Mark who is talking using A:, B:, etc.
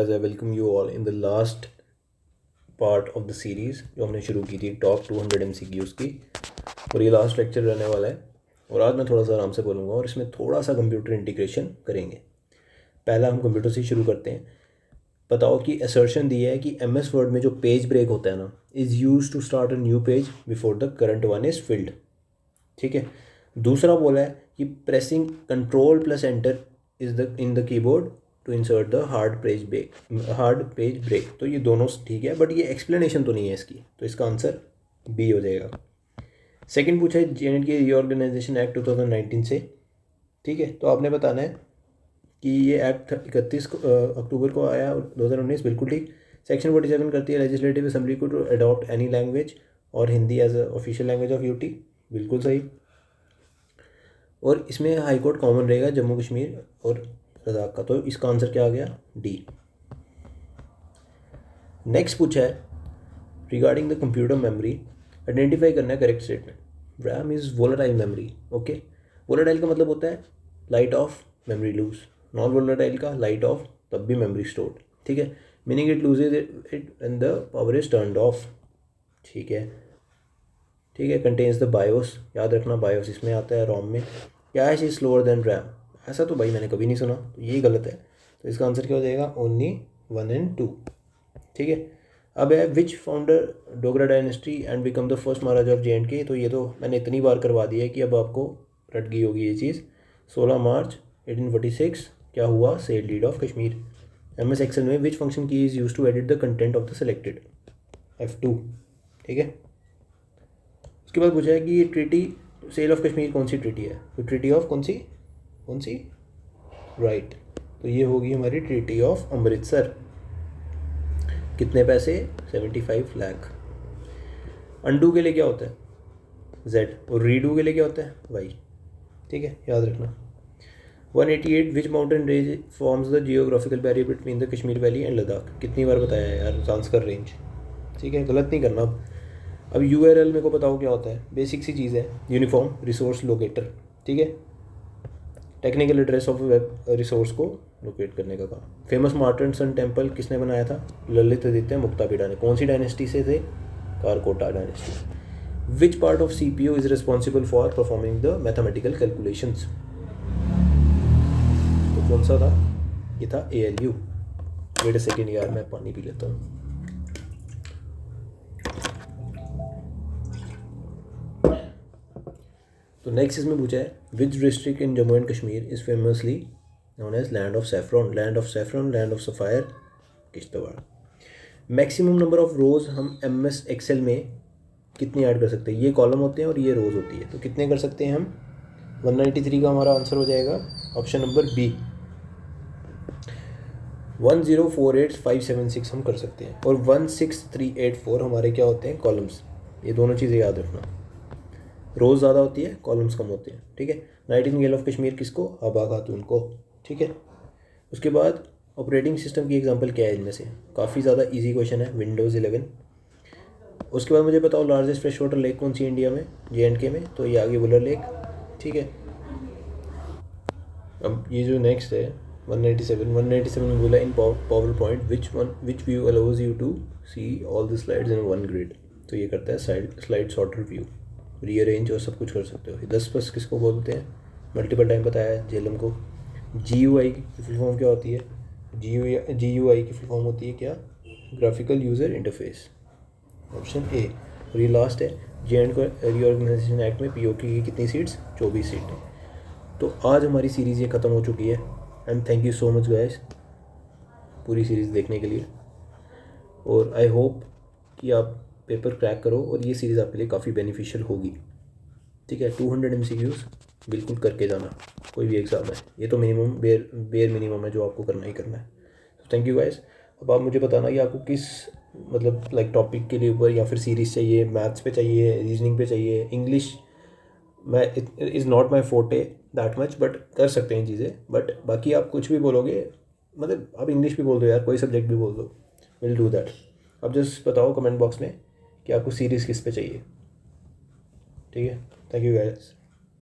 A: As I welcome you all in the last part of the series जो हमने शुरू की थी टॉप 200 MCQs की, और ये लास्ट लेक्चर रहने वाला है। और आज मैं थोड़ा सा आराम से बोलूँगा और इसमें थोड़ा सा कंप्यूटर इंटीग्रेशन करेंगे। पहला हम कंप्यूटर से शुरू करते हैं। बताओ कि असर्शन दिया है कि MS वर्ड में जो पेज ब्रेक होता है ना, is use to start a new page before the current one is filled. ठीक है। दूसरा बोला है कि pressing control plus enter is the in the keyboard to insert the hard page break. तो ये दोनों ठीक है, बट ये एक्सप्लेनेशन तो नहीं है इसकी, तो इसका आंसर बी हो जाएगा। सेकंड पूछा है JNK रीऑर्गेनाइजेशन एक्ट 2019 से। ठीक है, तो आपने बताना है कि ये एक्ट 31 अक्टूबर को आया 2019, बिल्कुल ठीक। सेक्शन 47 करती है लेजिस्लेटिव असेंबली को टू अडॉप्ट एनी लैंग्वेज और Hindi as a official language of UT, बिल्कुल सही। और इसमें हाई कोर्ट कॉमन रहेगा जम्मू कश्मीर और लद्दाख का, तो इसका आंसर क्या आ गया, डी। नेक्स्ट पूछा है regarding the computer memory, identify करना है correct statement. RAM is volatile memory. Okay, volatile का मतलब होता है light off memory lose, non volatile का लाइट ऑफ तब भी मेमोरी स्टोर्ड। ठीक है, meaning it loses it when the power is turned off. ठीक है, ठीक है। कंटेन्स द बायोस, याद रखना बायोस इसमें आता है रोम में। Cash is slower then RAM, ऐसा तो भाई मैंने कभी नहीं सुना, तो ये गलत है। तो इसका आंसर क्या हो जाएगा, ओनली 1 and 2। ठीक है। अब है which founder Dogra dynasty and become the first Maharaja of JNK। तो ये तो मैंने इतनी बार करवा दिया है कि अब आपको रट गई होगी ये चीज़। 16 मार्च 1846 क्या हुआ, sale deed of Kashmir. MS Excel में which function key is use to edit the content of the selected, F2। ठीक है। उसके बाद पूछा है कि ये ट्रीटी सेल ऑफ कश्मीर कौन सी ट्रीटी है, तो ट्रीटी ऑफ कौन सी राइट। तो ये होगी हमारी ट्रीटी ऑफ अमृतसर। कितने पैसे, 75 लाख। अंडू के लिए क्या होता है, Z, और रीडू के लिए क्या होता है, Y। ठीक है, याद रखना। 188 which mountain range forms the geographical barrier between the Kashmir valley and Ladakh. कितनी बार बताया है यार, ज़ांस्कर रेंज। ठीक है, गलत नहीं करना। अब URL मेरे को बताओ क्या होता है, बेसिक सी चीज़ है, यूनिफॉर्म रिसोर्स लोकेटर। ठीक है, technical address of web resource को लोकेट करने का काम। फेमस मार्टन सन टेम्पल किसने बनाया था, ललित आदित्य मुक्तापिड़ा ने। कौन सी डायनेस्टी से थे, Karkota dynasty. Which part of CPU is responsible for performing the mathematical calculations. तो कौन सा था, ये था ALU। वेट अ सेकेंड यार, मैं पानी पी लेता हूँ। तो नेक्स्ट इसमें पूछा है which district in Jammu and Kashmir is famously known as land of saffron, land of saffron, land of sapphire, Kishtwar. Maximum number of rows हम MS Excel में कितनी ऐड कर सकते हैं, ये कॉलम होते हैं और ये रोज़ होती है, तो कितने कर सकते हैं हम, 193 का हमारा आंसर हो जाएगा ऑप्शन नंबर बी। 1048576 हम कर सकते हैं, और 16384 हमारे क्या होते हैं, कॉलम्स। ये दोनों चीज़ें याद रखना, रोज़ ज़्यादा होती है, कॉलम्स कम होते हैं। ठीक है। नाइटिंगेल ऑफ कश्मीर किसको, आबा खातून को। ठीक है। उसके बाद ऑपरेटिंग सिस्टम की एग्जांपल क्या है इनमें से, काफ़ी ज़्यादा इजी क्वेश्चन है, Windows 11। उसके बाद मुझे बताओ लार्जेस्ट फ्रेश वाटर लेक कौन सी इंडिया में, JNK में, तो ये आगे वुलर लेक। ठीक है। अब ये जो नेक्स्ट है 197 में बोला in PowerPoint which view allows you to see all the slides in one grid. तो ये करता है स्लाइड सॉर्टर व्यू, रीअरेंज और सब कुछ कर सकते हो। 10+ किसको बोलते हैं, मल्टीपल टाइम बताया है, जेलम को। GUI की फुल फॉर्म क्या होती है, GUI की फुल फॉर्म होती है क्या, graphical user interface, option A. और ये लास्ट है JNK रीऑर्गेनाइजेशन एक्ट में POK की कितनी सीट्स, 24 सीटें। तो आज हमारी सीरीज़ ये ख़त्म हो चुकी है, and thank you so much guys पूरी सीरीज़ देखने के लिए। और आई होप कि आप पेपर क्रैक करो और ये सीरीज़ आपके लिए काफ़ी बेनिफिशियल होगी। ठीक है, 200 MCQs बिल्कुल करके जाना, कोई भी एग्ज़ाम है, ये तो मिनिमम बेयर मिनिमम है जो आपको करना ही करना है। तो थैंक यू गाइस। अब आप मुझे बताना कि आपको किस मतलब लाइक टॉपिक के लिए ऊपर या फिर सीरीज़ चाहिए, मैथ्स पे चाहिए, रीजनिंग पे चाहिए, इंग्लिश। मैं is not my forte that much, but कर सकते हैं चीज़ें, बट बाकी आप कुछ भी बोलोगे, मतलब आप इंग्लिश भी बोल दो यार, कोई सब्जेक्ट भी बोल दो, विल डू दैट। अब जस्ट बताओ कमेंट बॉक्स में कि आपको सीरीज़ किस पे चाहिए। ठीक है, थैंक यू गाइस।